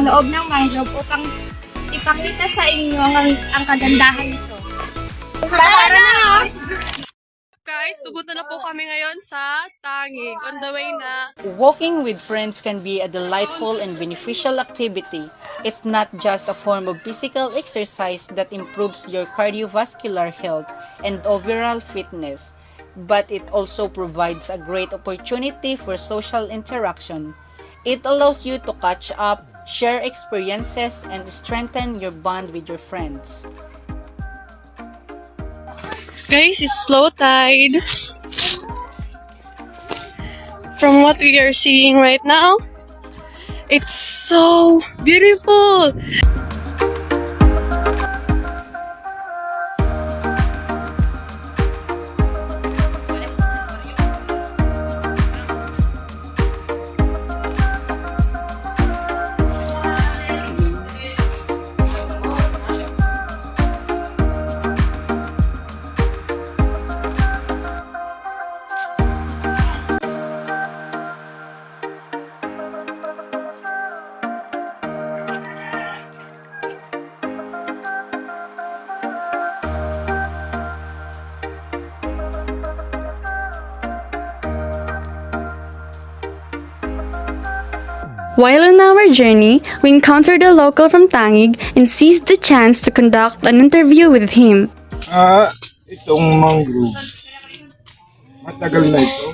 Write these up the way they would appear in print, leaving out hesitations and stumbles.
loob ng mangrove upang ipakita sa inyo ang kagandahan nito. Tara na! Guys, subot na po kami ngayon sa Tangig. On the way na. Walking with friends can be a delightful and beneficial activity. It's not just a form of physical exercise that improves your cardiovascular health and overall fitness, but it also provides a great opportunity for social interaction. It allows you to catch up, share experiences, and strengthen your bond with your friends. Guys, it's slow tide. From what we are seeing right now, it's so beautiful. While on our journey, we encountered a local from Tangig and seized the chance to conduct an interview with him. Itong mangrove, matagal na ito.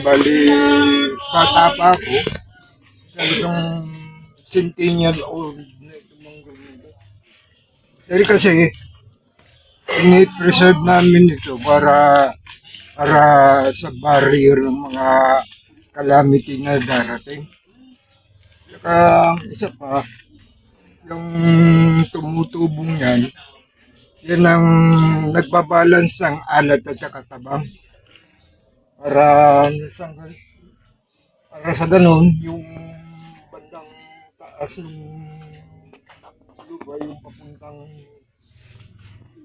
Bali, bata pa ako. Talagang centennial old na itong mangrove nito. Dahil kasi, ini-preserve namin ito para sa barrier ng mga calamity na darating. Saka isa pa, yung tumutubong yan, yan ang nagbabalance ng alat at saka tabang. Para sa ganun, yung bandang taas ng lupa, yung papuntang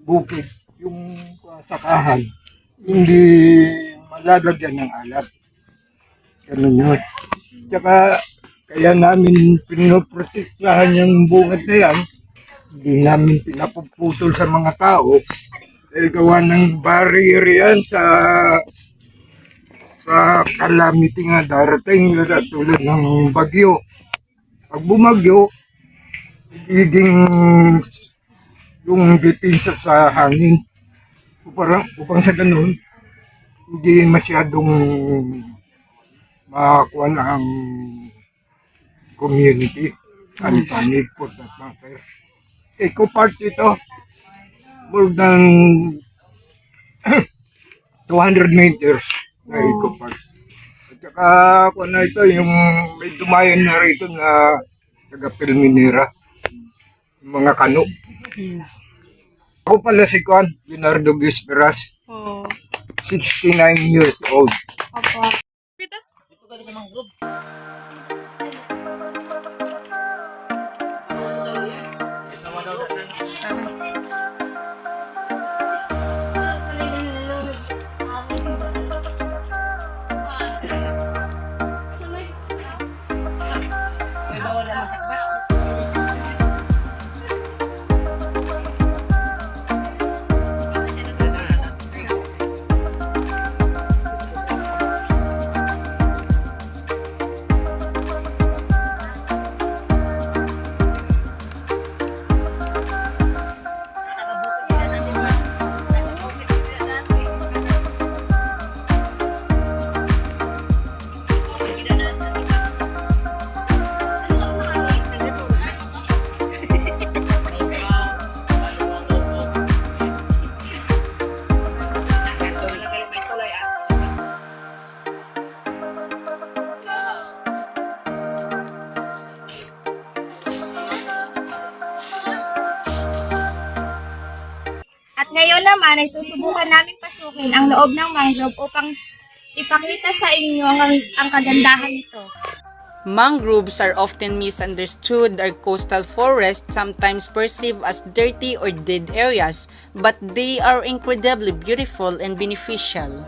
bukid, yung sakahan, hindi malalagyan ng alat. Ganun yun. Tsaka, kaya namin pinoprotektahan yung bungad na yan. Hindi namin pinapuputol sa mga tao. Dahil gawa ng barrier yan sa calamity nga darating tulad ng bagyo. Pag bumagyo, higing yung depensa sa hangin. Upang sa ganun, hindi masyadong makakuha na ang community and panic for that matter. Eco Park ito, more than 200 meters na Eco Park. At saka kung na ito, yung may dumayon na rito na taga-Pilminera, yung mga kano. Ako pala si Juan Leonardo Bisperas, 69 years old. At ngayon naman ay susubukan namin pasukin ang loob ng mangrove upang ipakita sa inyo ang kagandahan nito. Mangroves are often misunderstood as coastal forests, sometimes perceived as dirty or dead areas, but they are incredibly beautiful and beneficial.